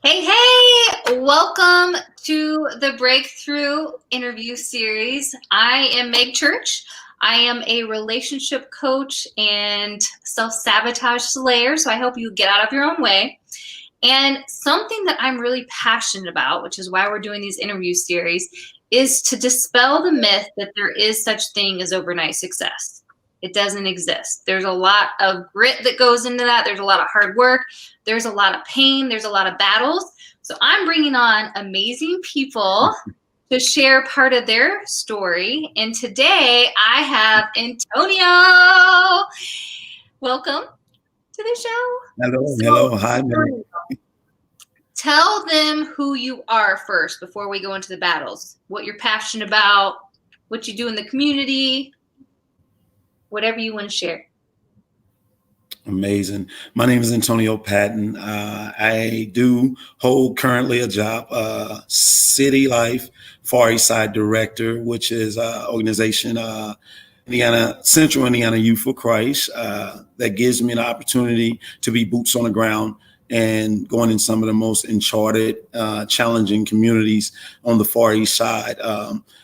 Hey, hey! Welcome to the Breakthrough interview series. I am Meg Church. I am a relationship coach and self-sabotage slayer, so I help you get out of your own way. And something that I'm really passionate about, which is why we're doing these interview series, is to dispel the myth that there is such thing as overnight success. It doesn't exist. There's a lot of grit that goes into that. There's a lot of hard work. There's a lot of pain. There's a lot of battles. So I'm bringing on amazing people to share part of their story. And today I have Antonio. Welcome to the show. Hello. Hi, Mary. Tell them who you are first before we go into the battles. What you're passionate about, what you do in the community, whatever you want to share. Amazing. My name is Antonio Patton. I do hold currently a job, City Life Far East Side Director, which is an organization, Central Indiana Youth for Christ, that gives me an opportunity to be boots on the ground and going in some of the most uncharted, challenging communities on the Far East Side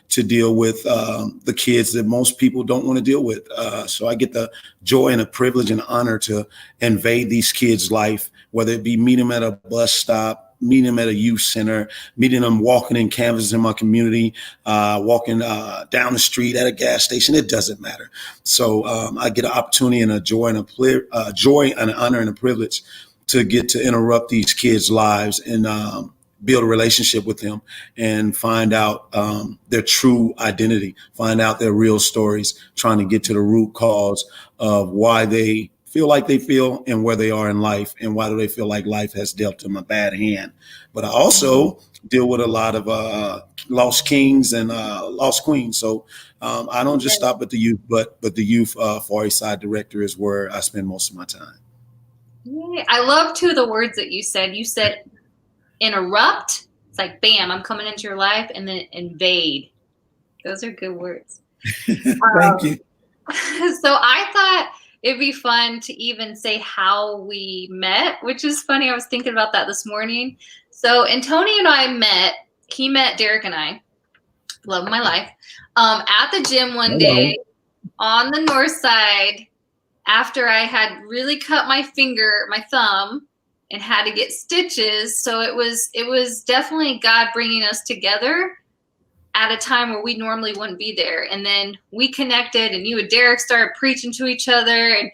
to deal with the kids that most people don't want to deal with. So I get the joy and the privilege and honor to invade these kids' life, whether it be meet them at a bus stop, meeting them at a youth center, meeting them walking in canvas in my community, walking down the street at a gas station. It doesn't matter. So I get an opportunity and a joy and an honor and a privilege to get to interrupt these kids' lives and build a relationship with them and find out their true identity, find out their real stories, trying to get to the root cause of why they feel like they feel and where they are in life and why do they feel like life has dealt them a bad hand. But I also deal with a lot of lost kings and lost queens. So I don't just stop at the youth, but the youth Far East Side Director is where I spend most of my time. Yeah, I love two of the words that you said. You said interrupt. It's like, bam, I'm coming into your life, and then invade. Those are good words. Thank you. So I thought it'd be fun to even say how we met, which is funny. I was thinking about that this morning. So Antonio and I met. He met Derek and I. Love of my life. At the gym one day on the north side, after I had really cut my thumb, and had to get stitches. So it was definitely God bringing us together at a time where we normally wouldn't be there. And then we connected, and you and Derek started preaching to each other, and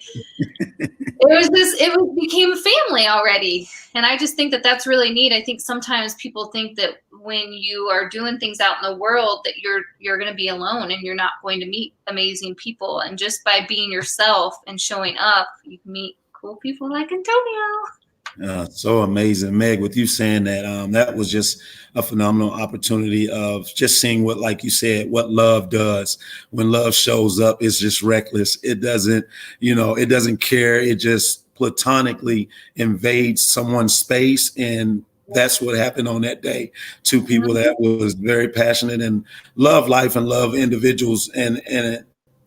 it became a family already. And I just think that that's really neat. I think sometimes people think that when you are doing things out in the world that you're going to be alone and you're not going to meet amazing people. And just by being yourself and showing up, you can meet cool people like Antonio. So amazing, Meg, with you saying that, that was just a phenomenal opportunity of just seeing what, like you said, what love does. When love shows up, it's just reckless. It doesn't care. It just platonically invades someone's space. And that's what happened on that day. Two people that was very passionate and love life and love individuals and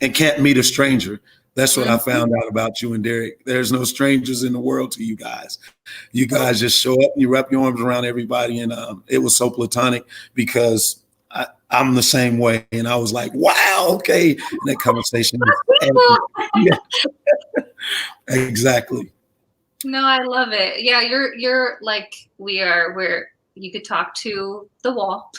can't meet a stranger. That's what I found out about you and Derek. There's no strangers in the world to you guys. You guys just show up and you wrap your arms around everybody. And it was so platonic because I'm the same way. And I was like, wow, okay. And that conversation. Exactly. No, I love it. Yeah, you're like we are, where you could talk to the wall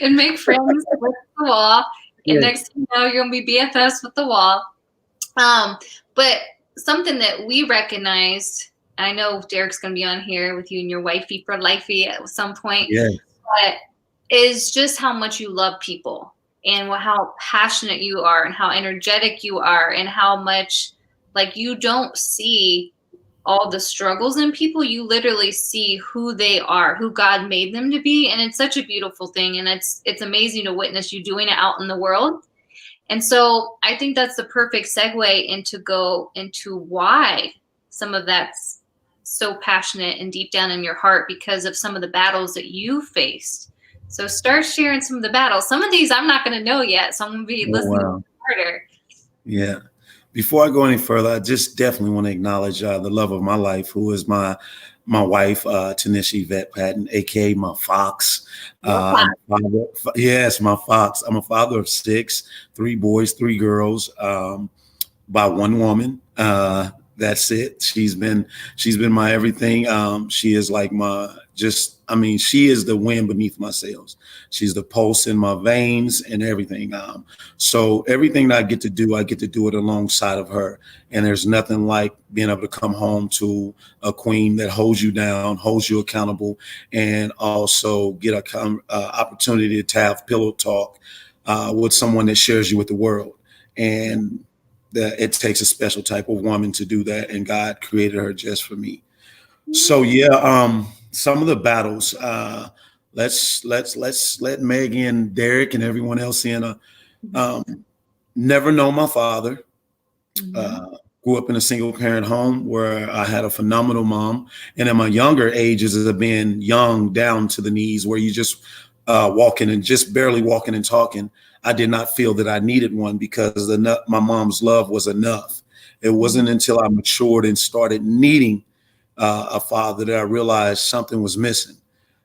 and make friends with the wall. And next thing you know, you're going to be BFFs with the wall. But something that we recognized, I know Derek's going to be on here with you and your wifey for lifey at some point, but is just how much you love people and how passionate you are and how energetic you are and how much like you don't see all the struggles in people. You literally see who they are, who God made them to be. And it's such a beautiful thing. And it's amazing to witness you doing it out in the world. And so I think that's the perfect segue go into why some of that's so passionate and deep down in your heart because of some of the battles that you faced. So start sharing some of the battles. Some of these I'm not going to know yet, so I'm going to be listening harder. Yeah. Before I go any further, I just definitely want to acknowledge the love of my life, who is my my wife, Tanisha Yvette Patton, aka my Fox. I'm a father, yes, my Fox. I'm a father of 6, 3 boys, 3 girls, by one woman. That's it. She's been my everything. She is like she is the wind beneath my sails. She's the pulse in my veins and everything. So everything that I get to do it alongside of her. And there's nothing like being able to come home to a queen that holds you down, holds you accountable, and also get a opportunity to have pillow talk with someone that shares you with the world. And that it takes a special type of woman to do that, and God created her just for me. So yeah, some of the battles. Let's let Meg and Derek and everyone else in. Never know my father. Grew up in a single parent home where I had a phenomenal mom, and in my younger ages, as being young down to the knees, where you just walking and just barely walking and talking. I did not feel that I needed one because my mom's love was enough. It wasn't until I matured and started needing a father that I realized something was missing.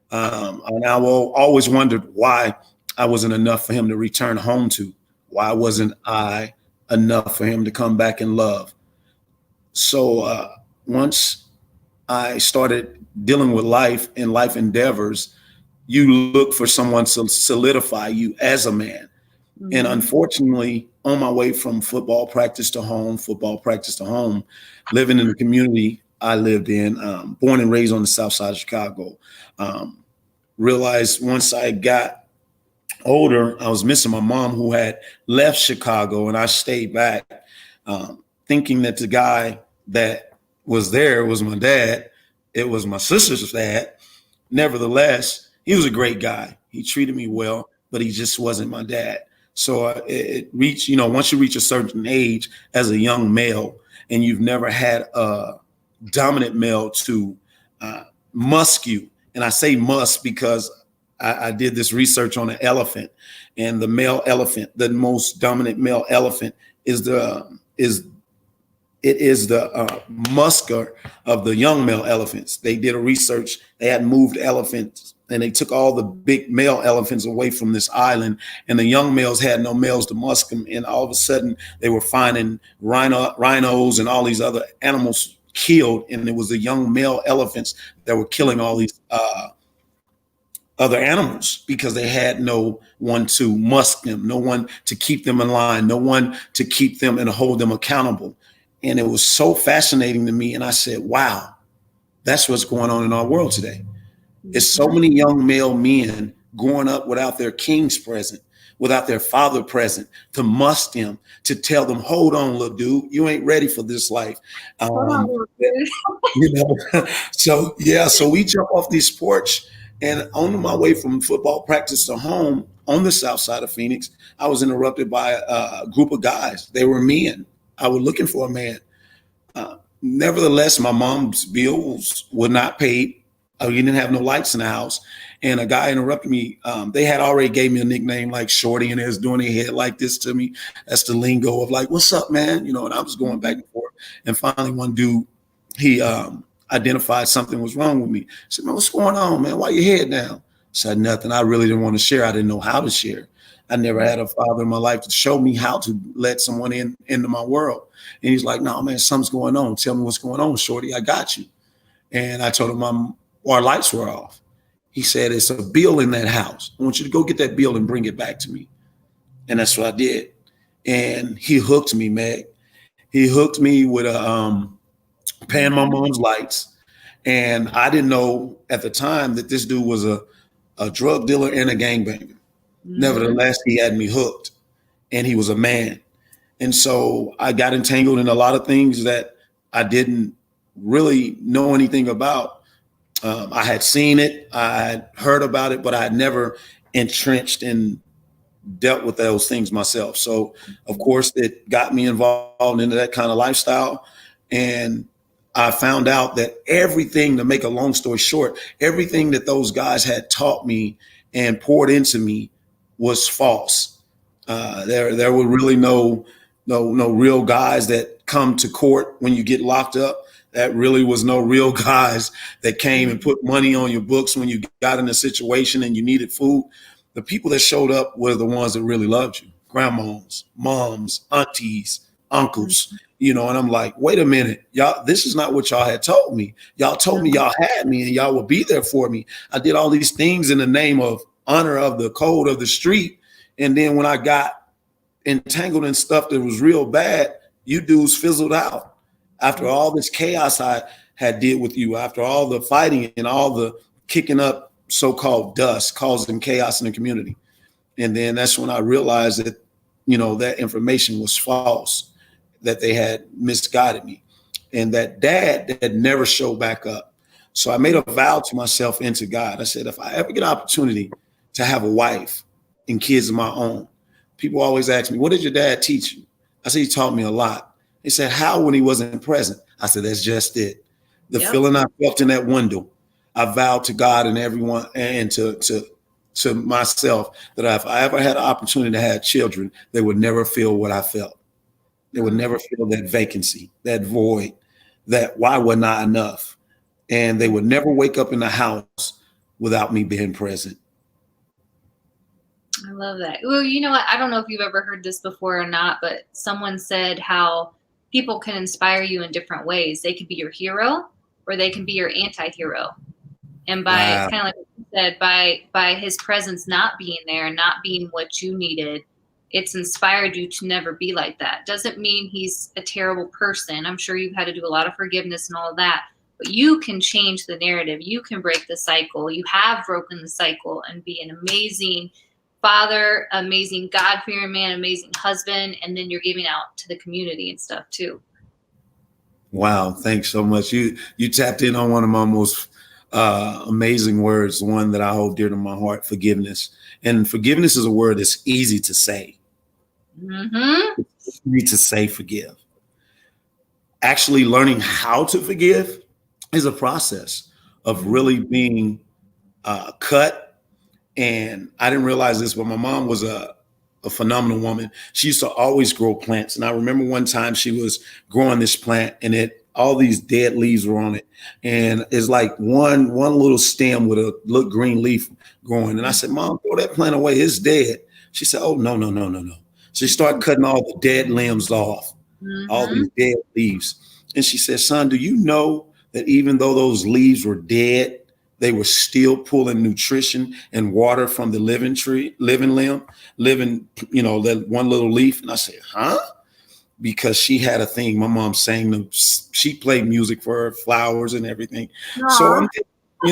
And I always wondered why I wasn't enough for him to return home to. Why wasn't I enough for him to come back and love? So once I started dealing with life and life endeavors, you look for someone to solidify you as a man. And unfortunately, on my way from football practice to home, living in the community I lived in, born and raised on the south side of Chicago, realized once I got older, I was missing my mom, who had left Chicago, and I stayed back thinking that the guy that was there was my dad. It was my sister's dad. Nevertheless, he was a great guy. He treated me well, but he just wasn't my dad. So it reached, once you reach a certain age as a young male and you've never had a dominant male to musk you. And I say musk because I did this research on an elephant, and the male elephant, the most dominant male elephant is the musker of the young male elephants. They did a research. They had moved elephants, and they took all the big male elephants away from this island, and the young males had no males to musk them. And all of a sudden, they were finding rhinos and all these other animals killed, and it was the young male elephants that were killing all these other animals because they had no one to musk them, no one to keep them in line, no one to keep them and hold them accountable. And it was so fascinating to me. And I said, wow, that's what's going on in our world today. There's so many young male men growing up without their kings present, without their father present, to musk them, to tell them, hold on, little dude, you ain't ready for this life. So we jump off this porch, and on my way from football practice to home on the south side of Phoenix, I was interrupted by a group of guys. They were men. I was looking for a man. Nevertheless, my mom's bills were not paid. We didn't have no lights in the house. And a guy interrupted me. They had already gave me a nickname like Shorty, and they was doing their head like this to me. That's the lingo of like, what's up, man? And I was going back and forth. And finally, one dude, he identified something was wrong with me. I said, man, what's going on, man? Why your head down? I said, nothing. I really didn't want to share. I didn't know how to share. I never had a father in my life to show me how to let someone into my world. And he's like, no, man, something's going on. Tell me what's going on, Shorty. I got you. And I told him our lights were off. He said, it's a bill in that house. I want you to go get that bill and bring it back to me. And that's what I did. And he hooked me, Meg. He hooked me with paying my mom's lights. And I didn't know at the time that this dude was a drug dealer and a gangbanger. Nevertheless, he had me hooked, and he was a man. And so I got entangled in a lot of things that I didn't really know anything about. I had seen it, I had heard about it, but I had never entrenched and dealt with those things myself. So, of course, it got me involved into that kind of lifestyle. And I found out that everything, to make a long story short, everything that those guys had taught me and poured into me was false. There were really no real guys that come to court when you get locked up. that really was no real guys that came and put money on your books when you got in a situation and you needed food. The people that showed up were the ones that really loved you. Grandmas, moms, aunties, uncles, and I'm like, wait a minute, y'all, this is not what y'all had told me. Y'all told me y'all had me and y'all would be there for me. I did all these things in the name of honor of the code of the street. And then when I got entangled in stuff that was real bad, you dudes fizzled out. After all this chaos I had did with you, after all the fighting and all the kicking up so-called dust, causing chaos in the community. And then that's when I realized that, that information was false, that they had misguided me, and that dad had never showed back up. So I made a vow to myself and to God. I said, if I ever get an opportunity to have a wife and kids of my own, people always ask me, what did your dad teach you? I said, he taught me a lot. They said, how when he wasn't present? I said, that's just it. The feeling I felt in that window, I vowed to God and everyone and to myself that if I ever had an opportunity to have children, they would never feel what I felt. They would never feel that vacancy, that void, that why wasn't I enough? And they would never wake up in the house without me being present. I love that. Well, you know what? I don't know if you've ever heard this before or not, but someone said how people can inspire you in different ways. They could be your hero or they can be your anti-hero. And by kind of like you said, by his presence not being there, not being what you needed, it's inspired you to never be like that. Doesn't mean he's a terrible person. I'm sure you've had to do a lot of forgiveness and all of that, but you can change the narrative. You can break the cycle. You have broken the cycle and be an amazing father, amazing God-fearing man, amazing husband, and then you're giving out to the community and stuff too. Wow, thanks so much. You tapped in on one of my most amazing words, one that I hold dear to my heart, forgiveness. And forgiveness is a word that's easy to say. Mm-hmm. It's easy to say forgive. Actually learning how to forgive is a process of really being cut. And I didn't realize this, but my mom was a phenomenal woman. She used to always grow plants. And I remember one time she was growing this plant and all these dead leaves were on it. And it's like one little stem with a little green leaf growing. And I said, Mom, throw that plant away. It's dead. She said, oh, no. So she started cutting all the dead limbs off, all these dead leaves. And she said, son, do you know that even though those leaves were dead, they were still pulling nutrition and water from the living limb, that one little leaf. And I said, huh? Because she had a thing. My mom sang them. She played music for her, flowers and everything. Aww. So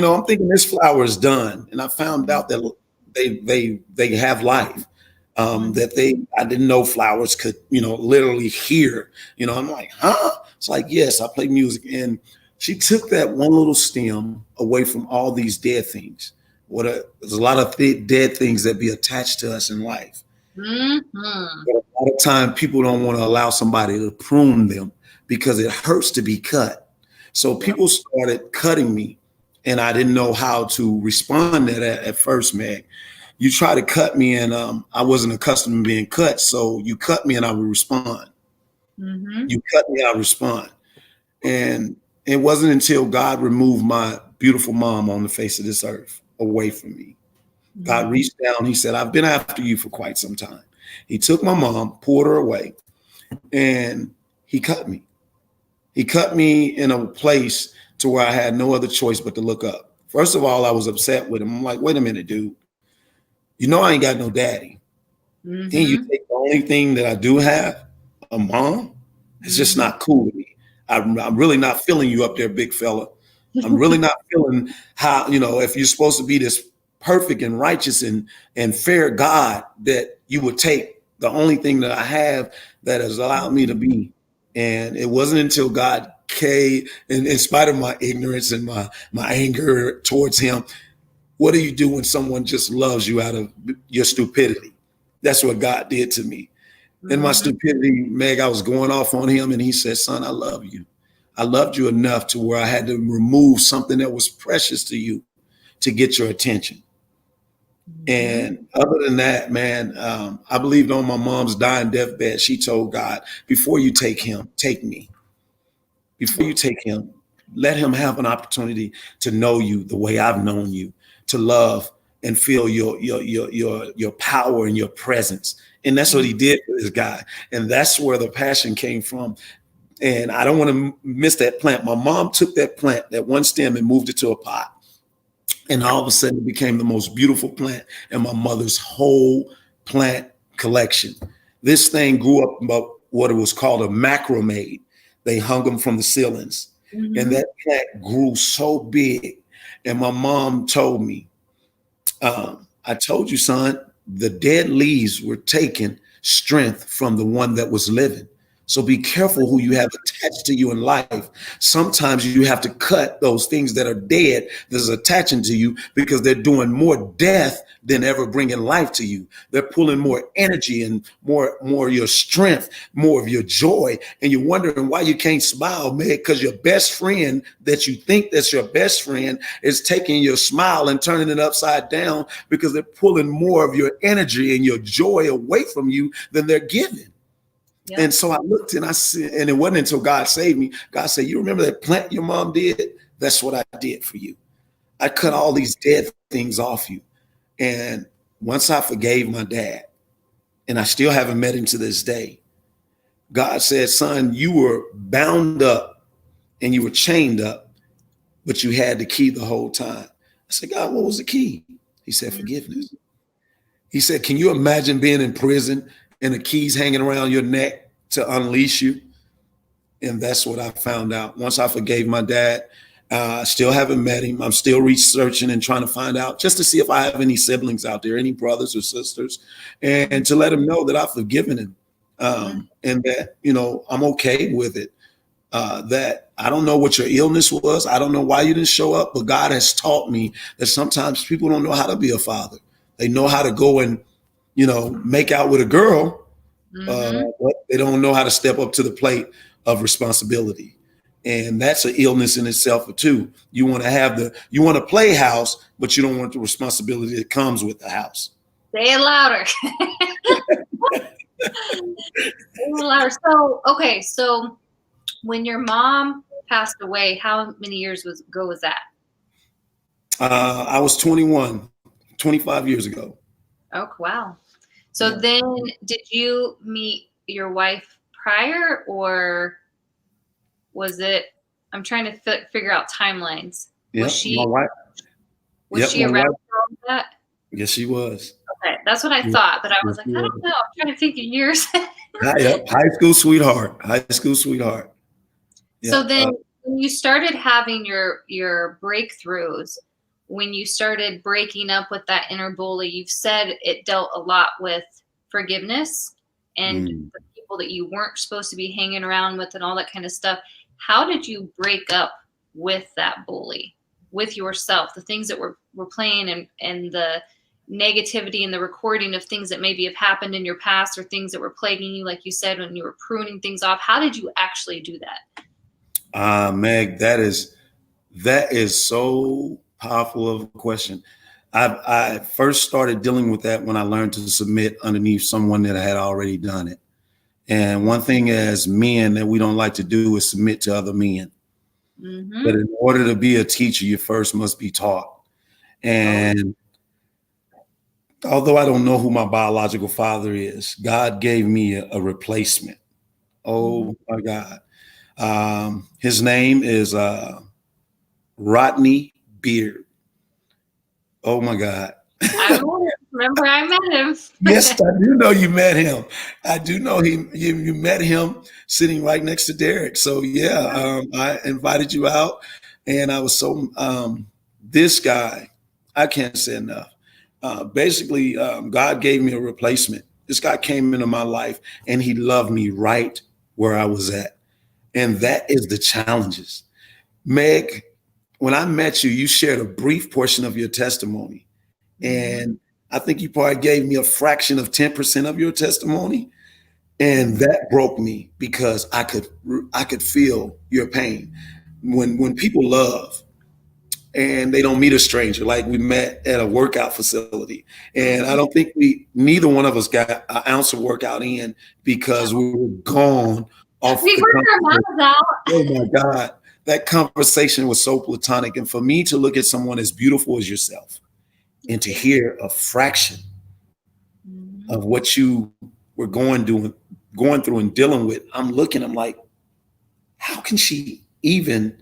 I'm thinking this flower is done. And I found out that they have life. I didn't know flowers could, literally hear. I'm like, huh? It's like, yes, I play music. And she took that one little stem away from all these dead things. There's a lot of dead things that be attached to us in life. Mm-hmm. But a lot of time people don't want to allow somebody to prune them because it hurts to be cut. So people started cutting me and I didn't know how to respond to that at first, Meg. You try to cut me and I wasn't accustomed to being cut. So you cut me and I would respond. Mm-hmm. You cut me, I respond. And it wasn't until God removed my beautiful mom on the face of this earth away from me. Mm-hmm. God reached down. He said, I've been after you for quite some time. He took my mom, pulled her away, and he cut me. He cut me in a place to where I had no other choice but to look up. First of all, I was upset with him. I'm like, wait a minute, dude. I ain't got no daddy. Mm-hmm. Can you take the only thing that I do have, a mom? It's just not cool to me. I'm really not feeling you up there, big fella. I'm really not feeling how, if you're supposed to be this perfect and righteous and fair God, that you would take the only thing that I have that has allowed me to be. And it wasn't until God came, and in spite of my ignorance and my anger towards him, what do you do when someone just loves you out of your stupidity? That's what God did to me. In my stupidity, Meg, I was going off on him and he said, son, I love you. I loved you enough to where I had to remove something that was precious to you to get your attention. Mm-hmm. And other than that, man, I believed on my mom's dying deathbed. She told God, before you take him, take me. before you take him, let him have an opportunity to know you the way I've known you, to love and feel your power and your presence. And that's what he did for this guy. And that's where the passion came from. And I don't want to miss that plant. My mom took that plant, that one stem, and moved it to a pot. And all of a sudden it became the most beautiful plant in my mother's whole plant collection. This thing grew up about what it was called a macrame. They hung them from the ceilings. Mm-hmm. And that plant grew so big. And my mom told me, I told you, son, the dead leaves were taking strength from the one that was living. So be careful who you have attached to you in life. Sometimes you have to cut those things that are dead that's attaching to you, because they're doing more death than ever bringing life to you. They're pulling more energy and more of your strength, more of your joy. And you're wondering why you can't smile, man, because your best friend that you think that's your best friend is taking your smile and turning it upside down, because they're pulling more of your energy and your joy away from you than they're giving. Yeah. And so I looked and I said, and it wasn't until God saved me. God said, you remember that plant your mom did? That's what I did for you. I cut all these dead things off you. And once I forgave my dad, and I still haven't met him to this day, God said, son, you were bound up and you were chained up, but you had the key the whole time. I said, God, what was the key? He said, forgiveness. He said, can you imagine being in prison and the keys hanging around your neck to unleash you? And that's what I found out. Once I forgave my dad, I still haven't met him. I'm still researching and trying to find out, just to see if I have any siblings out there, any brothers or sisters, and to let him know that I've forgiven him, and that, you know, I'm okay with it. That I don't know what your illness was. I don't know why you didn't show up, but God has taught me that sometimes people don't know how to be a father. They know how to go and, you know, make out with a girl, but they don't know how to step up to the plate of responsibility. And that's an illness in itself too. You want to play house, but you don't want the responsibility that comes with the house. Say it louder. Say it louder. So, okay. So when your mom passed away, how many years ago was that? I was 21, 25 years ago. Oh, wow. So then did you meet your wife prior, or was it, I'm trying to figure out timelines. Yeah, was she, my wife. Was she around for all that? Yes, she was. Okay, that's what I thought, but I was like, I don't know. I'm trying to think of years. High school sweetheart. Yeah. So then when you started having your breakthroughs, when you started breaking up with that inner bully, you've said it dealt a lot with forgiveness and the people that you weren't supposed to be hanging around with and all that kind of stuff. How did you break up with that bully, with yourself, the things that were playing and the negativity and the recording of things that maybe have happened in your past or things that were plaguing you, like you said, when you were pruning things off? How did you actually do that? Meg, that is so powerful of a question. I first started dealing with that when I learned to submit underneath someone that had already done it. And one thing as men that we don't like to do is submit to other men. But in order to be a teacher, you first must be taught. And although I don't know who my biological father is, God gave me a replacement. Oh my God. His name is Rodney Beard. Oh my God. I remember I met him. Yes, I do know you met him. I do know you met him sitting right next to Derek. So yeah, I invited you out, and I was so this guy, I can't say enough. Basically, God gave me a replacement. This guy came into my life and he loved me right where I was at. And that is the challenges. Meg, when I met you, you shared a brief portion of your testimony. And I think you probably gave me a fraction of 10% of your testimony. And that broke me because I could feel your pain. When people love and they don't meet a stranger, like we met at a workout facility. And I don't think neither one of us got an ounce of workout in because we were gone off We the worked our conversation. mouths out. Oh my God. That conversation was so platonic. And for me to look at someone as beautiful as yourself and to hear a fraction Mhm. of what you were going through and dealing with, I'm like, how can she even,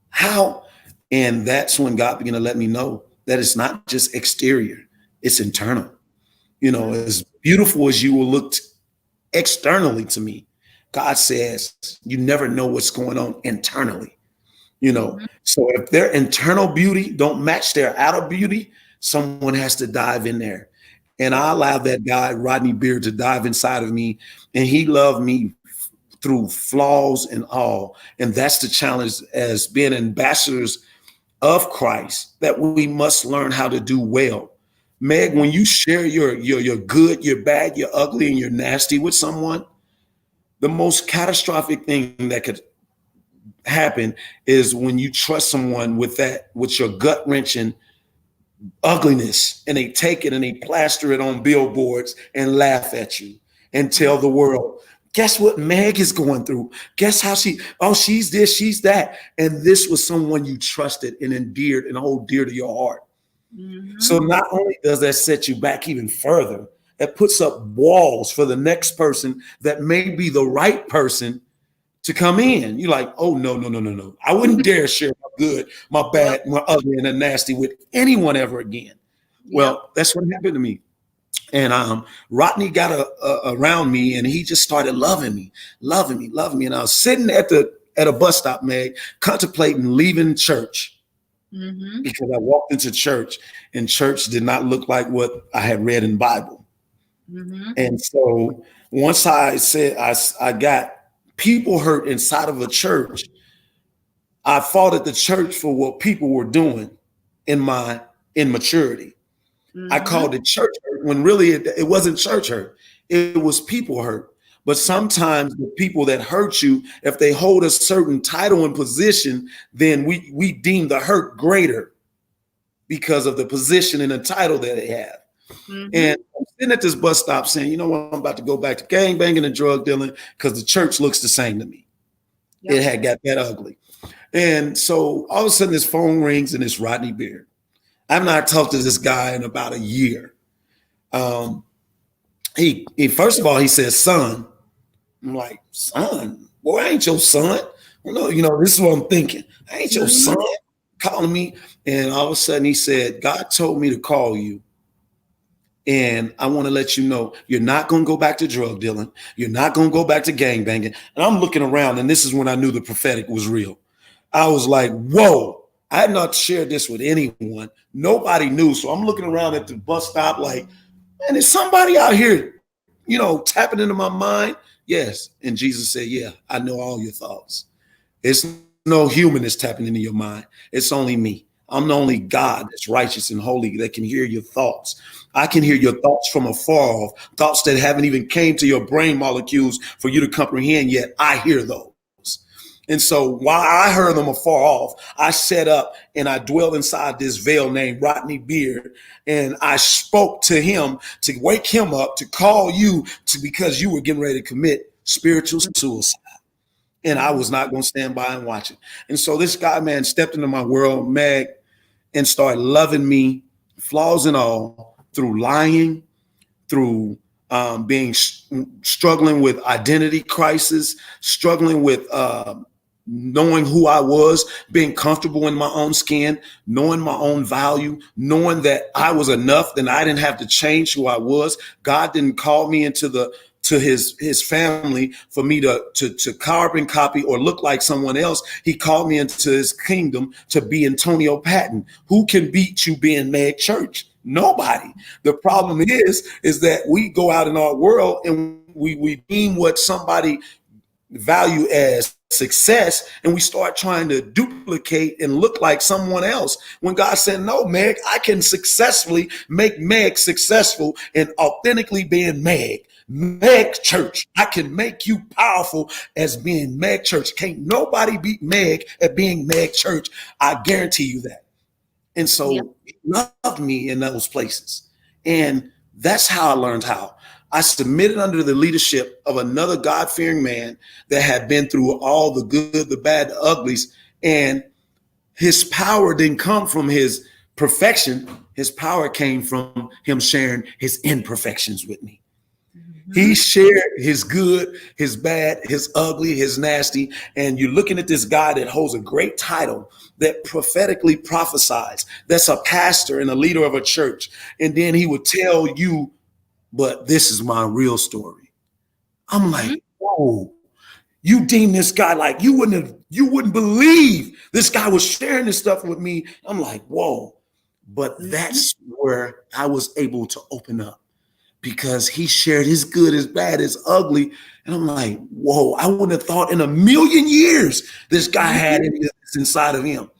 how? And that's when God began to let me know that it's not just exterior, it's internal. You know, as beautiful as you will look externally to me, God says you never know what's going on internally. You know, Mhm. so if their internal beauty don't match their outer beauty, someone has to dive in there. And I allowed that guy, Rodney Beard, to dive inside of me, and he loved me through flaws and all. And that's the challenge as being ambassadors of Christ, that we must learn how to do well. Meg, when you share your good, your bad, your ugly, and your nasty with someone, the most catastrophic thing that could happen is when you trust someone with your gut wrenching ugliness, and they take it and they plaster it on billboards and laugh at you and tell the world, guess what Meg is going through? Guess how she's this, she's that. And this was someone you trusted and endeared and hold dear to your heart. So Mhm. not only does that set you back even further, it puts up walls for the next person that may be the right person to come in. You're like, oh, no, no, no, no, no. I wouldn't dare share my good, my Yep. bad, my ugly, and the nasty with anyone ever again. Yep. Well, that's what happened to me. And Rodney got around me, and he just started loving me, loving me, loving me. And I was sitting at a bus stop, Meg, contemplating leaving church Mhm. because I walked into church, and church did not look like what I had read in the Bible. Mhm. And so once I said I got people hurt inside of a church, I fought at the church for what people were doing in my immaturity. I Mhm. called it church hurt when really it wasn't church hurt. It was people hurt. But Yep. sometimes the people that hurt you, if they hold a certain title and position, then we deem the hurt greater because of the position and the title that they have. And Mhm. I'm sitting at this bus stop saying, you know what, I'm about to go back to gang banging and drug dealing because the church looks the same to me. It Yep. had got that ugly. And so all of a sudden, this phone rings and it's Rodney Beard. I've not talked to this guy in about a year. Um, he first of all, he says, son. I'm like, son? Boy, I ain't your son. Well, no, this is what I'm thinking. I ain't your son Mhm. calling me. And all of a sudden, he said, God told me to call you. And I want to let you know you're not going to go back to drug dealing. You're not going to go back to gang banging. And I'm looking around, and this is when I knew the prophetic was real. I was like, whoa, I had not shared this with anyone. Nobody knew. So I'm looking around at the bus stop like, man, is somebody out here, tapping into my mind? Yes. And Jesus said, yeah, I know all your thoughts. It's no human that's tapping into your mind. It's only me. I'm the only God that's righteous and holy that can hear your thoughts. I can hear your thoughts from afar off, thoughts that haven't even came to your brain molecules for you to comprehend yet. I hear those. And so while I heard them afar off, I set up and I dwelled inside this veil named Rodney Beard. And I spoke to him to wake him up, to call you to, because you were getting ready to commit spiritual suicide. And I was not going to stand by and watch it. And so this guy, man, stepped into my world, Meg, and started loving me, flaws and all, through lying, through being struggling with identity crisis, struggling with knowing who I was, being comfortable in my own skin, knowing my own value, knowing that I was enough, then I didn't have to change who I was. God didn't call me into to his family for me to carbon copy or look like someone else. He called me into his kingdom to be Antonio Patton. Who can beat you being Meg Church? Nobody. The problem is that we go out in our world and we deem what somebody value as success, and we start trying to duplicate and look like someone else, when God said, no, Meg, I can successfully make Meg successful and authentically being Meg Church. I can make you powerful as being Meg Church. Can't nobody beat Meg at being Meg Church. I guarantee you that. And Yep. so he loved me in those places. And that's how I learned how. I submitted under the leadership of another God-fearing man that had been through all the good, the bad, the uglies. And his power didn't come from his perfection. His power came from him sharing his imperfections with me. He shared his good, his bad, his ugly, his nasty. And you're looking at this guy that holds a great title, that prophetically prophesies, that's a pastor and a leader of a church. And then he would tell you, but this is my real story. I'm like, whoa, you deem this guy like you wouldn't believe this guy was sharing this stuff with me. I'm like, whoa. But that's where I was able to open up, because he shared his good, his bad, his ugly. And I'm like, whoa, I wouldn't have thought in a million years this guy had any of this inside of him.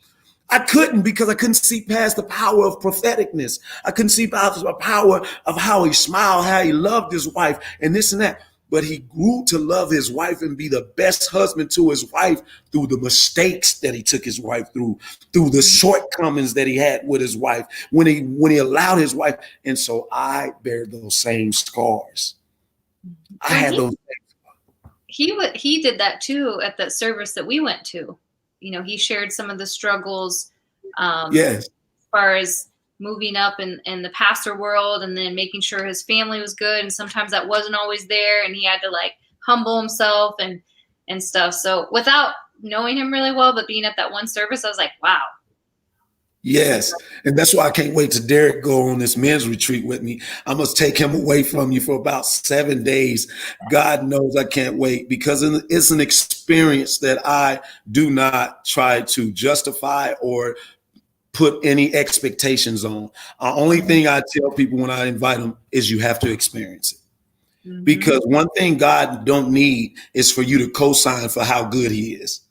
I couldn't, because I couldn't see past the power of propheticness. I couldn't see past the power of how he smiled, how he loved his wife and this and that. But he grew to love his wife and be the best husband to his wife through the mistakes that he took his wife through the shortcomings that he had with his wife, when he allowed his wife. And so I bear those same scars. I had those. He did that too at that service that we went to. You know, he shared some of the struggles Yes. as far as moving up in the pastor world, and then making sure his family was good. And sometimes that wasn't always there, and he had to like humble himself and stuff. So without knowing him really well, but being at that one service, I was like, wow. Yes. And that's why I can't wait till Derek go on this men's retreat with me. I must take him away from you for about 7 days. God knows I can't wait, because it's an experience that I do not try to justify or put any expectations on. The only thing I tell people when I invite them is you have to experience it. Because one thing God don't need is for you to co-sign for how good he is.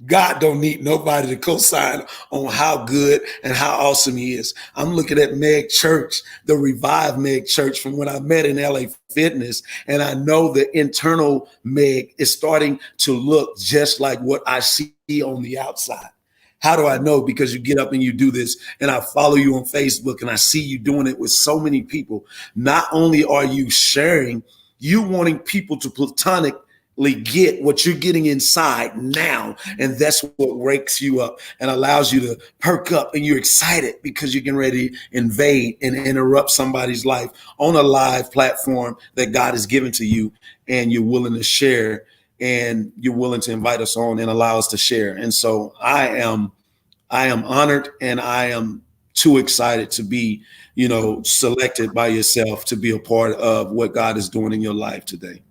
God don't need nobody to co-sign on how good and how awesome he is. I'm looking at Meg Church, the revived Meg Church from when I met in LA Fitness. And I know the internal Meg is starting to look just like what I see on the outside. How do I know? Because you get up and you do this, and I follow you on Facebook, and I see you doing it with so many people. Not only are you sharing, you wanting people to platonically get what you're getting inside now. And that's what wakes you up and allows you to perk up, and you're excited because you're getting ready to invade and interrupt somebody's life on a live platform that God has given to you, and you're willing to share, and you're willing to invite us on and allow us to share. And so I am honored, and I am too excited to be, selected by yourself to be a part of what God is doing in your life today.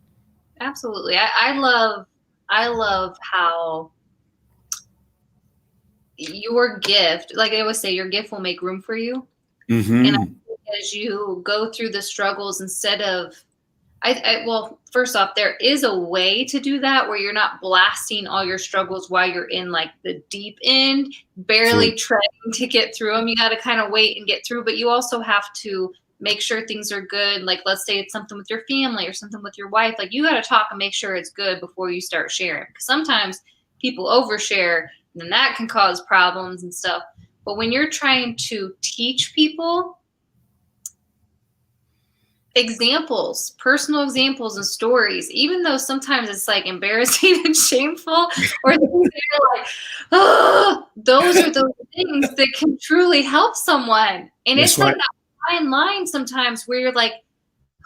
Absolutely. I love how your gift, like I always say, your gift will make room for you. And I think as you go through the struggles, instead of, well, first off, there is a way to do that where you're not blasting all your struggles while you're in like the deep end, barely trying to get through them. You got to kind of wait and get through, but you also have to make sure things are good. Like, let's say it's something with your family or something with your wife. Like, you got to talk and make sure it's good before you start sharing. Because sometimes people overshare, and then that can cause problems and stuff. But when you're trying to teach people, examples, personal examples and stories, even though sometimes it's like embarrassing and shameful, or things that you're like, oh, those are those things that can truly help someone. And That's it's right. like that fine line sometimes where you're like,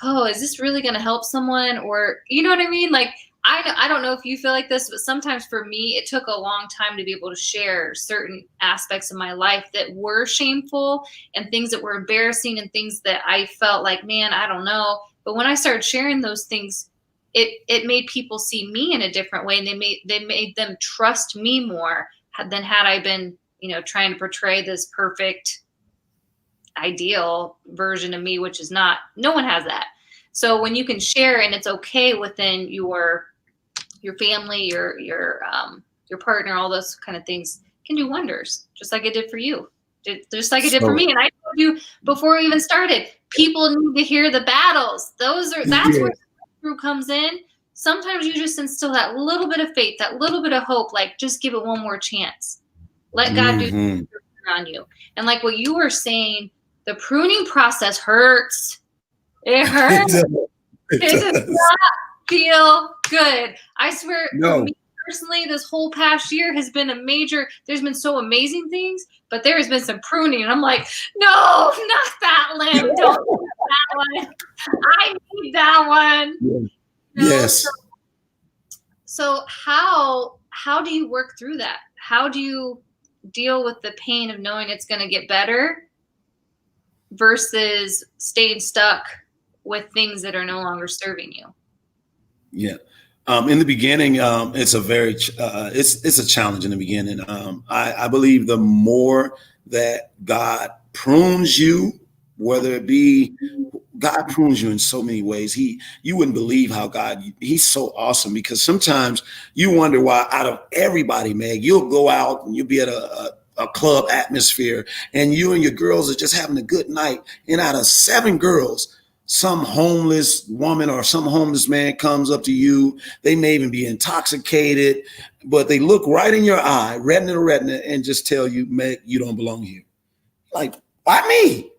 oh, is this really going to help someone? Or, you know what I mean? Like, I don't know if you feel like this, but sometimes for me, it took a long time to be able to share certain aspects of my life that were shameful and things that were embarrassing and things that I felt like, man, I don't know. But when I started sharing those things, it made people see me in a different way, and they made them trust me more than had I been, trying to portray this perfect, ideal version of me, which is not. No one has that. So when you can share and it's okay within your family, your partner, all those kind of things can do wonders, just like it did for you, just like it did for me. And I told you before we even started, people need to hear the battles. That's where breakthrough comes in. Sometimes you just instill that little bit of faith, that little bit of hope, like just give it one more chance. Let God do something around you. And like what you were saying, the pruning process hurts. It hurts. It does not feel good. I swear, for No. me personally, this whole past year has been a major, there's been so amazing things, but there has been some pruning. And I'm like, no, not that limb. Don't do that one. I need that one. Yeah. You know? Yes. So how do you work through that? How do you deal with the pain of knowing it's going to get better versus staying stuck with things that are no longer serving you? Yeah. In the beginning, it's a very it's a challenge in the beginning. I believe the more that God prunes you, whether it be God prunes you in so many ways. You wouldn't believe how he's so awesome, because sometimes you wonder why out of everybody, Meg, you'll go out and you'll be at a club atmosphere and you and your girls are just having a good night. And out of 7 girls, some homeless woman or some homeless man comes up to you. They may even be intoxicated, but they look right in your eye, retina to retina, and just tell you, Meg, you don't belong here. Like, why me?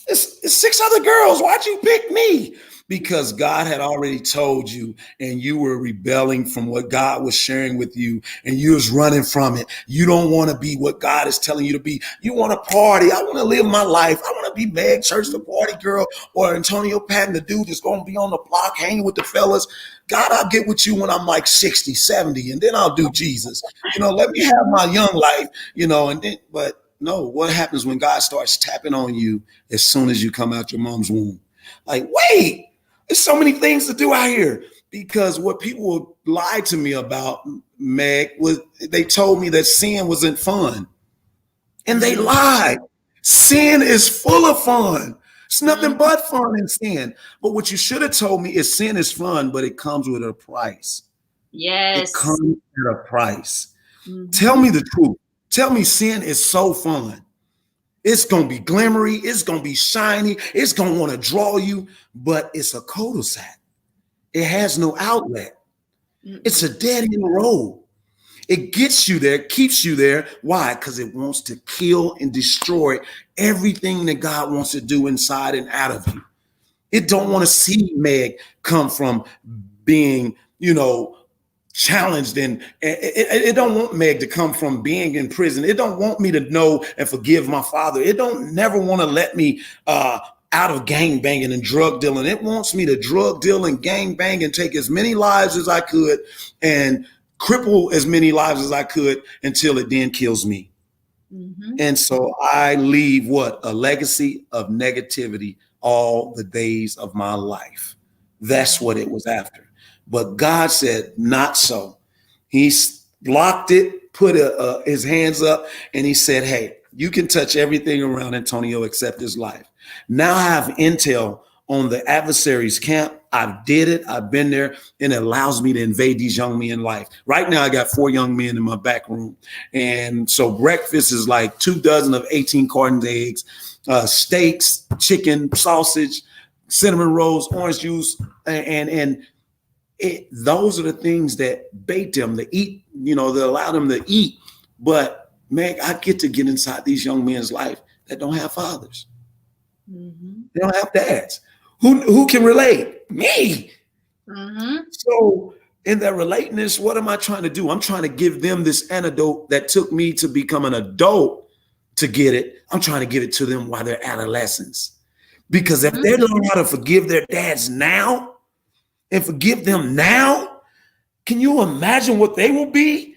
It's 6 other girls. Why'd you pick me? Because God had already told you, and you were rebelling from what God was sharing with you, and you was running from it. You don't want to be what God is telling you to be. You want to party. I want to live my life. I want to be Meg Church, the party girl, or Antonio Patton, the dude that's going to be on the block hanging with the fellas. God, I'll get with you when I'm like 60, 70, and then I'll do Jesus. Let me have my young life, but no, what happens when God starts tapping on you as soon as you come out your mom's womb? Like, wait, there's so many things to do out here. Because what people lied to me about, Meg, was they told me that sin wasn't fun. And they lied. Sin is full of fun. It's nothing but fun in sin. But what you should have told me is sin is fun, but it comes with a price. Yes. It comes at a price. Mm-hmm. Tell me the truth. Tell me sin is so fun. It's going to be glimmery. It's going to be shiny. It's going to want to draw you, but it's a cul-de-sac. It has no outlet. It's a dead end road. It gets you there, keeps you there. Why? Because it wants to kill and destroy everything that God wants to do inside and out of you. It don't want to see Meg come from being, challenged, and it don't want Meg to come from being in prison. It don't want me to know and forgive my father. It don't never want to let me out of gang banging and drug dealing. It wants me to drug deal and gang bang and take as many lives as I could and cripple as many lives as I could until it then kills me. Mm-hmm. And so I leave a legacy of negativity all the days of my life. That's what it was after. But God said, not so. He blocked it, put his hands up, and he said, hey, you can touch everything around Antonio except his life. Now I have intel on the adversary's camp. I've did it. I've been there, and it allows me to invade these young men's life. Right now, I got 4 young men in my back room. And so breakfast is like 24 of 18 carton eggs, steaks, chicken, sausage, cinnamon rolls, orange juice, and those are the things that bait them to eat, that allow them to eat. But Meg, I get inside these young men's life that don't have fathers. Mm-hmm. They don't have dads. Who can relate? Me. Mm-hmm. So in that relatedness, what am I trying to do? I'm trying to give them this antidote that took me to become an adult to get it. I'm trying to give it to them while they're adolescents. Because if they learn how to forgive their dads now, and forgive them now, can you imagine what they will be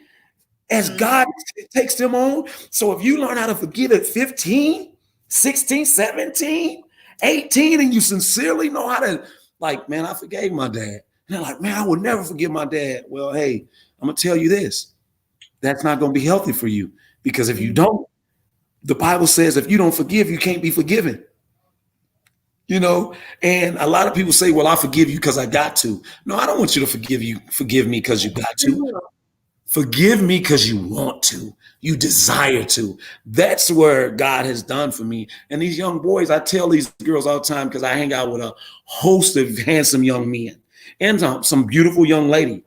as God takes them on? So if you learn how to forgive at 15, 16, 17, 18, and you sincerely know how to, like, man, I forgave my dad. And they're like, man, I would never forgive my dad. Well, hey, I'm going to tell you this. That's not going to be healthy for you, because if you don't, the Bible says if you don't forgive, you can't be forgiven. And a lot of people say, well, I forgive you because I got to. No, I don't want you to forgive me because you got to. Forgive me because you want to. You desire to. That's where God has done for me. And these young boys, I tell these girls all the time, because I hang out with a host of handsome young men and some beautiful young lady.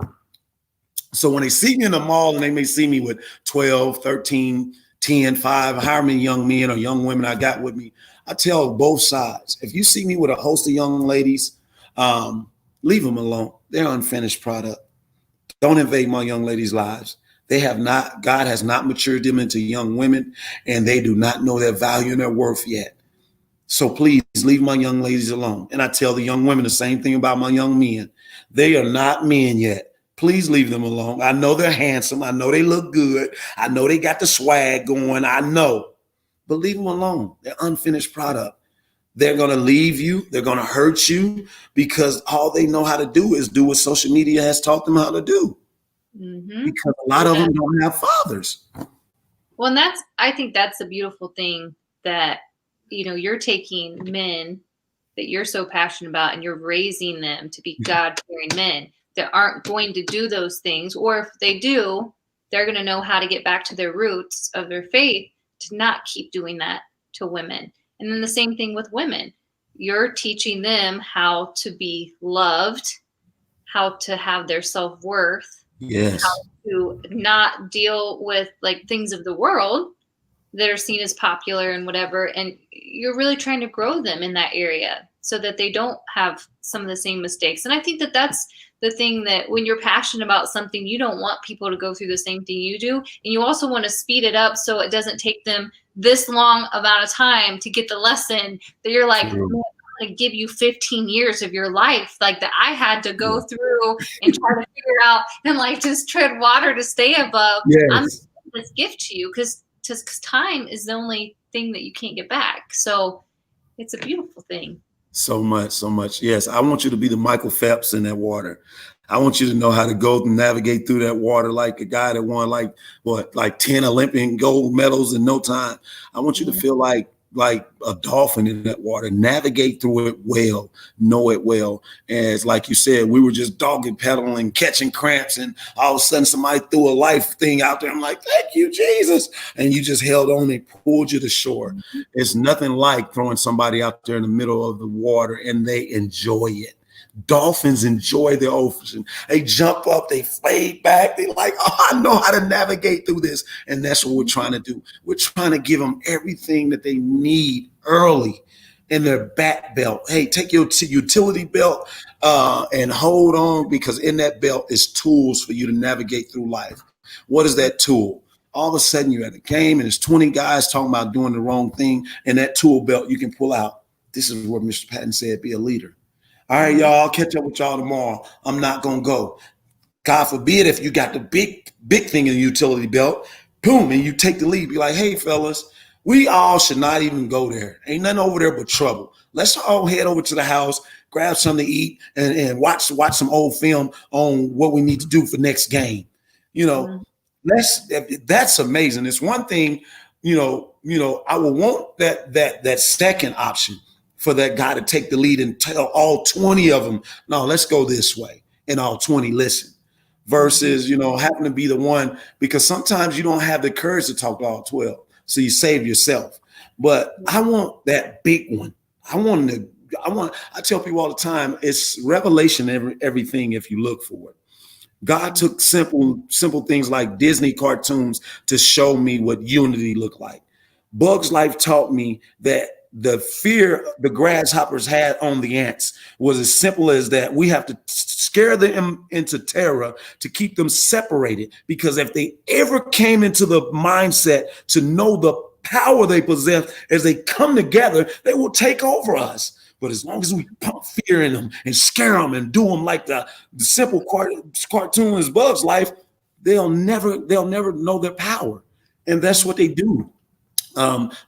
So when they see me in the mall, and they may see me with 12, 13, 10, 5, however many young men or young women I got with me, I tell both sides. If you see me with a host of young ladies, Leave them alone. They're unfinished product. Don't invade my young ladies' lives. They have not, God has not matured them into young women, and they do not know their value and their worth yet. So please leave my young ladies alone. And I tell the young women the same thing about my young men. They are not men yet. Please leave them alone. I know they're handsome. I know they look good. I know they got the swag going. I know. But leave them alone. They're unfinished product. They're going to leave you. They're going to hurt you because all they know how to do is do what social media has taught them how to do. Mm-hmm. Because a lot of them don't have fathers. Well, and I think that's the beautiful thing that, you're taking men that you're so passionate about and you're raising them to be God-fearing men that aren't going to do those things. Or if they do, they're going to know how to get back to their roots of their faith to not keep doing that to women. And then the same thing with women. You're teaching them how to be loved, how to have their self-worth, yes, how to not deal with like things of the world that are seen as popular and whatever. And you're really trying to grow them in that area so that they don't have some of the same mistakes. And I think that that's the thing, that when you're passionate about something, you don't want people to go through the same thing you do. And you also want to speed it up so it doesn't take them this long amount of time to get the lesson that you're like, I'm going to give you 15 years of your life, like that I had to go through and try to figure out and like just tread water to stay above. Yes. I'm giving this gift to you because time is the only thing that you can't get back. So it's a beautiful thing. So much. Yes. I want you to be the Michael Phelps in that water. I want you to know how to go and navigate through that water like a guy that won like 10 Olympic gold medals in no time. I want you to feel like a dolphin in that water, navigate through it well, know it well. As like you said, we were just dogged pedaling, catching cramps, and all of a sudden somebody threw a life thing out there. I'm like, thank you, Jesus. And you just held on and pulled you to shore. Mm-hmm. It's nothing like throwing somebody out there in the middle of the water and they enjoy it. Dolphins enjoy the ocean. They jump up, they fade back. They like, oh, I know how to navigate through this. And that's what we're trying to do. We're trying to give them everything that they need early in their back belt. Hey, take your utility belt and hold on, because in that belt is tools for you to navigate through life. What is that tool? All of a sudden you're at a game and there's 20 guys talking about doing the wrong thing. And that tool belt you can pull out. This is what Mr. Patton said, be a leader. All right, y'all, I'll catch up with y'all tomorrow. I'm not going to go. God forbid if you got the big thing in the utility belt, boom, and you take the lead. Be like, hey, fellas, we all should not even go there. Ain't nothing over there but trouble. Let's all head over to the house, grab something to eat, and watch some old film on what we need to do for next game. That's amazing. It's one thing, I would want that second option, for that guy to take the lead and tell all 20 of them, no, let's go this way. And all 20 listen. Versus, having to be the one, because sometimes you don't have the courage to talk to all 12. So you save yourself. But I want that big one. I tell people all the time, it's revelation, everything if you look for it. God took simple things like Disney cartoons to show me what unity looked like. Bugs Life taught me that the fear the grasshoppers had on the ants was as simple as that. We have to scare them into terror to keep them separated, because if they ever came into the mindset to know the power they possess as they come together, they will take over us. But as long as we pump fear in them and scare them and do them like the simple cartoon is Bugs Life, they'll never know their power. And that's what they do.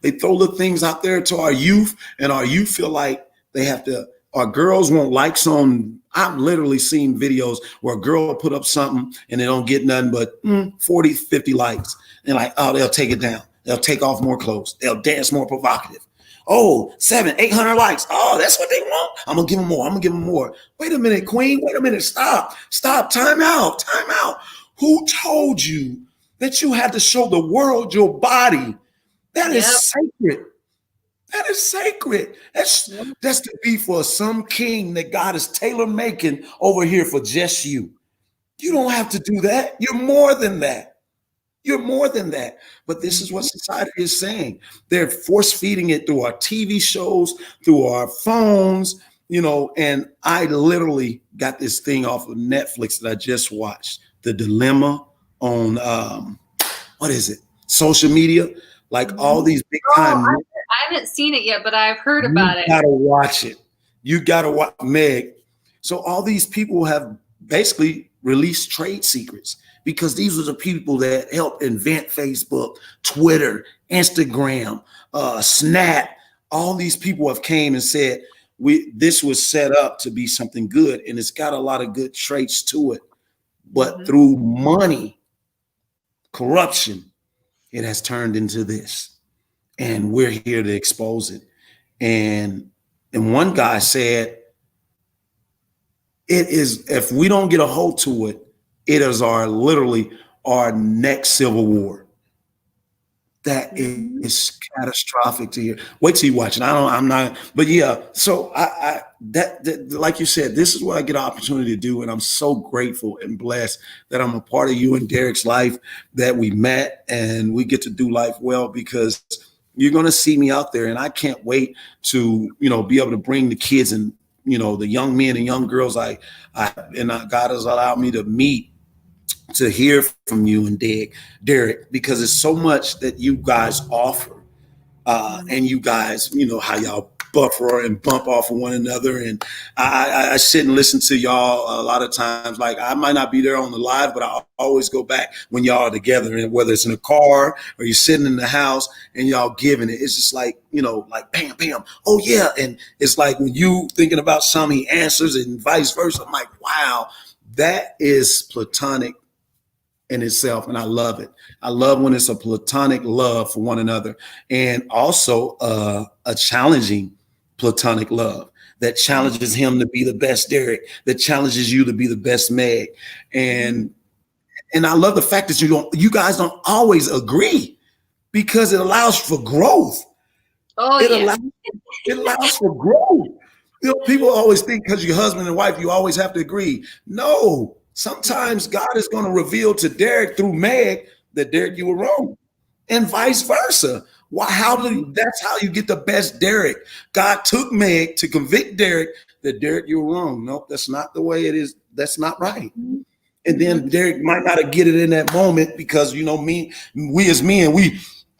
They throw little things out there to our youth, and our youth feel like they have to. Our girls want likes on. I've literally seen videos where a girl will put up something and they don't get nothing but 40, 50 likes. And like, oh, they'll take it down. They'll take off more clothes. They'll dance more provocative. Oh, 700, 800 likes. Oh, that's what they want. I'm going to give them more. Wait a minute, queen. Wait a minute. Stop. Time out. Who told you that you had to show the world your body? That is sacred. That is sacred. That's to be for some king that God is tailor making over here for just you. You don't have to do that. You're more than that. But this is what society is saying. They're force feeding it through our TV shows, through our phones, and I literally got this thing off of Netflix that I just watched, The Dilemma on what is it? Social media, like all these big time. I haven't seen it yet, but I've heard about it. You gotta watch it. You gotta watch Meg. So all these people have basically released trade secrets because these are the people that helped invent Facebook, Twitter, Instagram, Snap. All these people have came and said, this was set up to be something good, and it's got a lot of good traits to it. But through money, corruption, it has turned into this. And we're here to expose it. And one guy said, it is, if we don't get a hold to it, it is literally our next civil war. That is catastrophic to hear. Wait till you watch it. I'm not, but yeah. So that like you said, this is what I get an opportunity to do, and I'm so grateful and blessed that I'm a part of you and Derek's life, that we met and we get to do life well, because you're going to see me out there, and I can't wait to be able to bring the kids and the young men and young girls God has allowed me to meet, to hear from you and Derek, because it's so much that you guys offer, and you guys, how y'all buffer and bump off of one another. And I sit and listen to y'all a lot of times. Like, I might not be there on the live, but I always go back when y'all are together, and whether it's in a car or you're sitting in the house and y'all giving it, it's just like, like bam, bam. Oh yeah. And it's like when you thinking about something, he answers, and vice versa. I'm like, wow, that is platonic in itself. And I love it. I love when it's a platonic love for one another, and also a challenging platonic love that challenges him to be the best Derek, that challenges you to be the best Meg. And I love the fact that you guys don't always agree, because it allows for growth. Oh, it allows for growth. People always think because you're husband and wife, you always have to agree. No, sometimes God is going to reveal to Derek through Meg that, Derek, you were wrong, and vice versa. Why? That's how you get the best Derek. God took Meg to convict Derek that, Derek, you're wrong. Nope, that's not the way it is. That's not right. And then Derek might not get it in that moment, because we as men,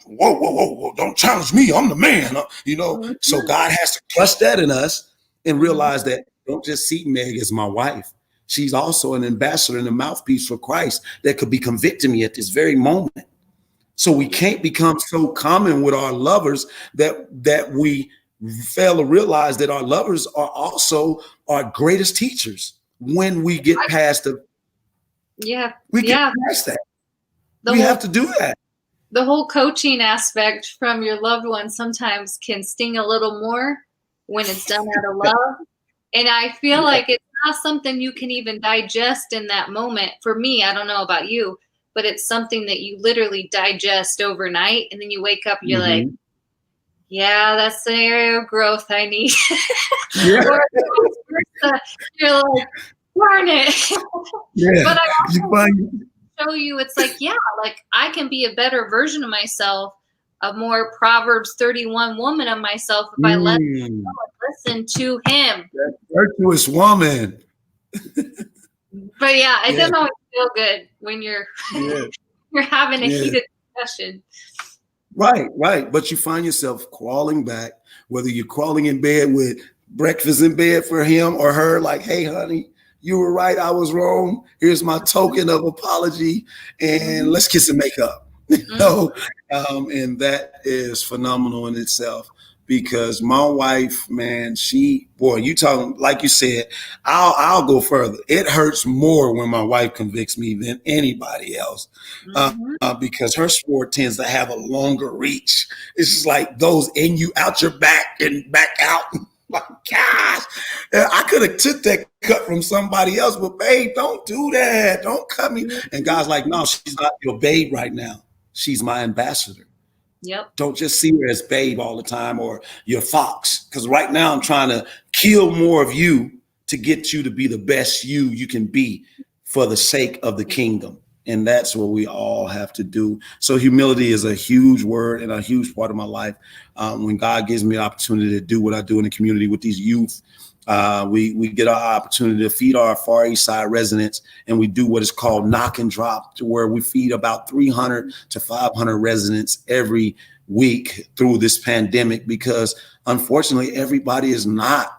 whoa, don't challenge me. I'm the man. So God has to trust that in us and realize that, don't just see Meg as my wife. She's also an ambassador and a mouthpiece for Christ that could be convicting me at this very moment. So we can't become so common with our lovers that we fail to realize that our lovers are also our greatest teachers. When we get past get past that. We have to do that. The whole coaching aspect from your loved one sometimes can sting a little more when it's done out of love. And I feel like it's not something you can even digest in that moment. For me, I don't know about you, but it's something that you literally digest overnight, and then you wake up and you're like, yeah, that's the area of growth I need. Or you're like, darn it. But I also show you, it's like, like I can be a better version of myself, a more Proverbs 31 woman of myself, if I let him go and listen to him. That virtuous woman. But it doesn't always feel good when you're you're having a heated discussion. Right. But you find yourself crawling back, whether you're crawling in bed with breakfast in bed for him or her, like, hey, honey, you were right, I was wrong. Here's my token of apology, and let's kiss and make up. And that is phenomenal in itself. Because my wife, man, you talking, like you said, I'll go further. It hurts more when my wife convicts me than anybody else, because her sword tends to have a longer reach. It's just like goes in you, out your back and back out. My gosh, I could have took that cut from somebody else, but babe, don't do that. Don't cut me. And God's like, no, she's not your babe right now. She's my ambassador. Yep. Don't just see her as babe all the time or your fox. Because right now I'm trying to kill more of you to get you to be the best you can be for the sake of the kingdom. And that's what we all have to do. So humility is a huge word and a huge part of my life. When God gives me an opportunity to do what I do in the community with these youth, We get our opportunity to feed our Far East Side residents, and we do what is called knock and drop, to where we feed about 300 to 500 residents every week through this pandemic, because unfortunately everybody is not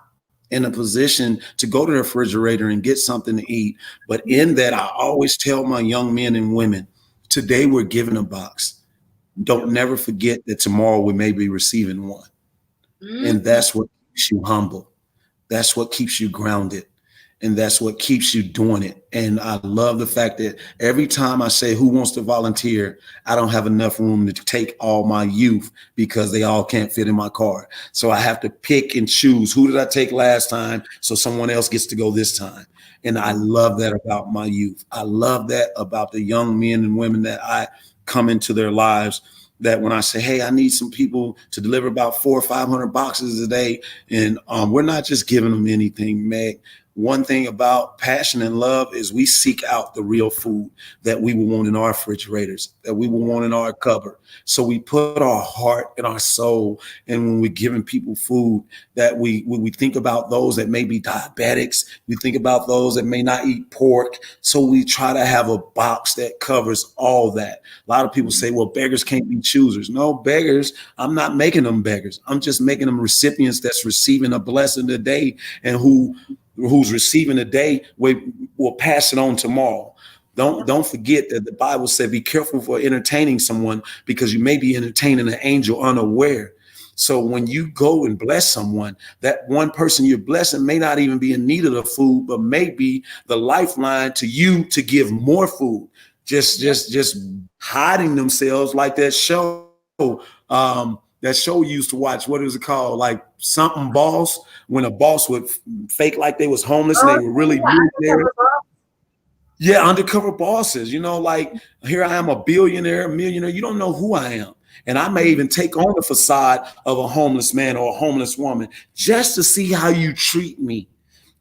in a position to go to the refrigerator and get something to eat. But in that, I always tell my young men and women, today we're given a box. Don't never forget that tomorrow we may be receiving one. And that's what keeps you humble. That's what keeps you grounded. And that's what keeps you doing it. And I love the fact that every time I say, who wants to volunteer, I don't have enough room to take all my youth because they all can't fit in my car. So I have to pick and choose. Who did I take last time? So someone else gets to go this time. And I love that about my youth. I love that about the young men and women that I come into their lives, that when I say, hey, I need some people to deliver about 400 or 500 boxes a day. And we're not just giving them anything, Meg. One thing about passion and love is we seek out the real food that we will want in our refrigerators, that we will want in our cupboard. So we put our heart and our soul, and when we're giving people food, that we think about those that may be diabetics, we think about those that may not eat pork. So we try to have a box that covers all that. A lot of people say, well, beggars can't be choosers. No, beggars, I'm not making them beggars. I'm just making them recipients that's receiving a blessing today, and who's receiving today will pass it on tomorrow. Don't forget that the Bible said, be careful for entertaining someone, because you may be entertaining an angel unaware. So when you go and bless someone, that one person you're blessing may not even be in need of the food, but may be the lifeline to you to give more food. Just hiding themselves, like that show. That show you used to watch, what is it called? Like something Boss, when a boss would fake like they was homeless and they were really there. Yeah, undercover bosses, like here I am, a billionaire, a millionaire. You don't know who I am. And I may even take on the facade of a homeless man or a homeless woman just to see how you treat me,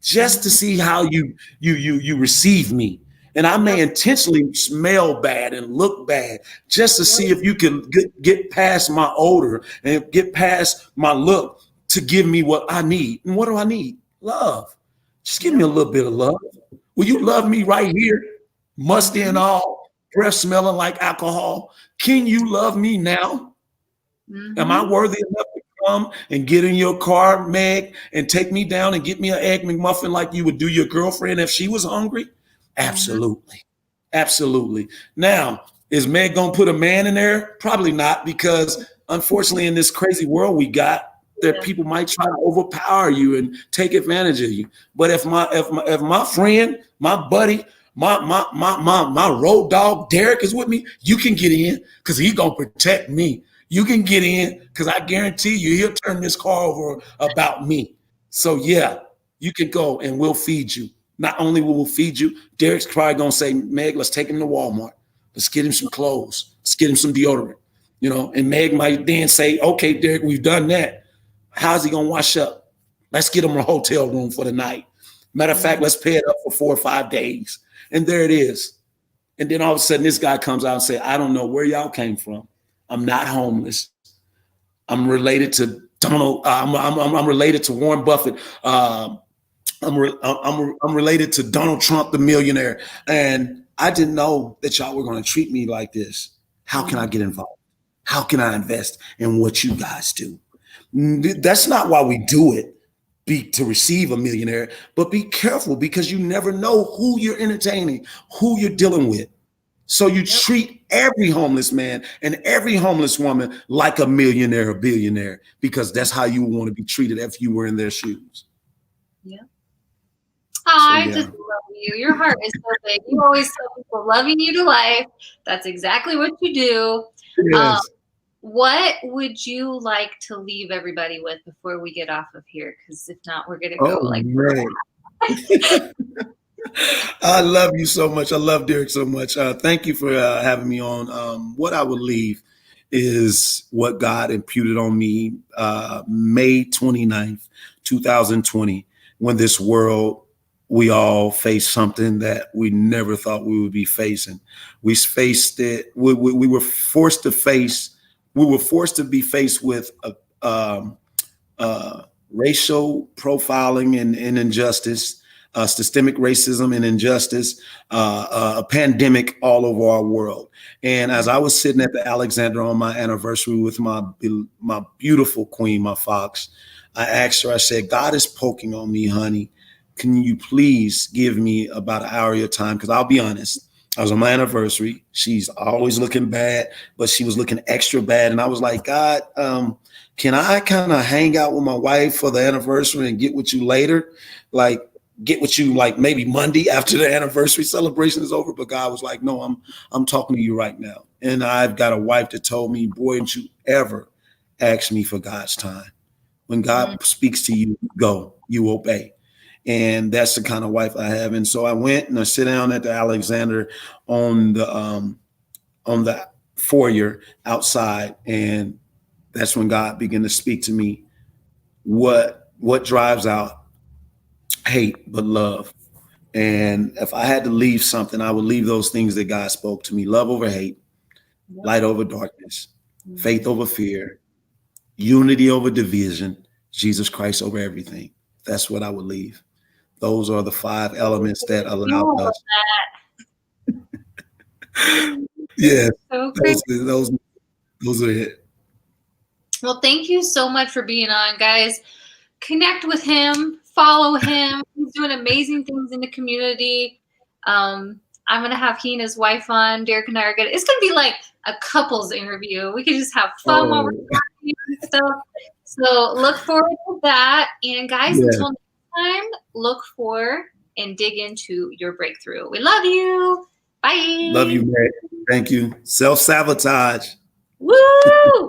just to see how you receive me. And I may intentionally smell bad and look bad just to see if you can get past my odor and get past my look to give me what I need. And what do I need? Love. Just give me a little bit of love. Will you love me right here? Musty and all, breath smelling like alcohol. Can you love me now? Mm-hmm. Am I worthy enough to come and get in your car, Meg, and take me down and get me an Egg McMuffin like you would do your girlfriend if she was hungry? Absolutely. Absolutely. Now, is Meg going to put a man in there? Probably not, because unfortunately in this crazy world we got, that people might try to overpower you and take advantage of you. But if my friend, my buddy, my road dog, Derek, is with me, you can get in because he's going to protect me. You can get in because I guarantee you he'll turn this car over about me. So yeah, you can go and we'll feed you. Not only will we feed you, Derek's probably going to say, Meg, let's take him to Walmart. Let's get him some clothes. Let's get him some deodorant. And Meg might then say, okay, Derek, we've done that. How's he going to wash up? Let's get him a hotel room for the night. Matter of fact, let's pay it up for 4 or 5 days. And there it is. And then all of a sudden this guy comes out and say, I don't know where y'all came from. I'm not homeless. I'm related to Donald. I'm related to Warren Buffett. I'm related to Donald Trump, the millionaire. And I didn't know that y'all were going to treat me like this. How can I get involved? How can I invest in what you guys do? That's not why we do it, to receive a millionaire, but be careful, because you never know who you're entertaining, who you're dealing with. So you treat every homeless man and every homeless woman like a millionaire or billionaire, because that's how you want to be treated if you were in their shoes. Yeah. I just love you. Your heart is so big. You always tell people loving you to life. That's exactly what you do. Yes. What would you like to leave everybody with before we get off of here? Because if not, we're going to go I love you so much. I love Derek so much. Thank you for having me on. What I would leave is what God imputed on me May 29th, 2020, when this world, we all faced something that we never thought we would be facing. We faced it. We were forced to face. We were forced to be faced with racial profiling and injustice, systemic racism and injustice, a pandemic all over our world. And as I was sitting at the Alexander on my anniversary with my beautiful queen, my fox, I asked her, I said, God is poking on me, honey. Can you please give me about an hour of your time? Because I'll be honest, I was on my anniversary. She's always looking bad, but she was looking extra bad. And I was like, God, can I kind of hang out with my wife for the anniversary and get with you later? Like, get with you like maybe Monday after the anniversary celebration is over. But God was like, no, I'm talking to you right now. And I've got a wife that told me, boy, don't you ever ask me for God's time. When God speaks to you, go, you obey. And that's the kind of wife I have. And so I went and I sit down at the Alexander on the foyer outside. And that's when God began to speak to me. What drives out hate but love? And if I had to leave something, I would leave those things that God spoke to me: love over hate, light over darkness, faith over fear, unity over division, Jesus Christ over everything. That's what I would leave. Those are the 5 elements that allow us. Yeah, So those are it. Well, thank you so much for being on, guys. Connect with him, follow him. He's doing amazing things in the community. I'm gonna have he and his wife on. Derek and I are gonna. It's gonna be like a couples interview. We can just have fun while we're talking and stuff. So look forward to that. And guys, until next time, look for and dig into your breakthrough. We love you. Bye. Love you, Mary. Thank you. Self-sabotage. Woo!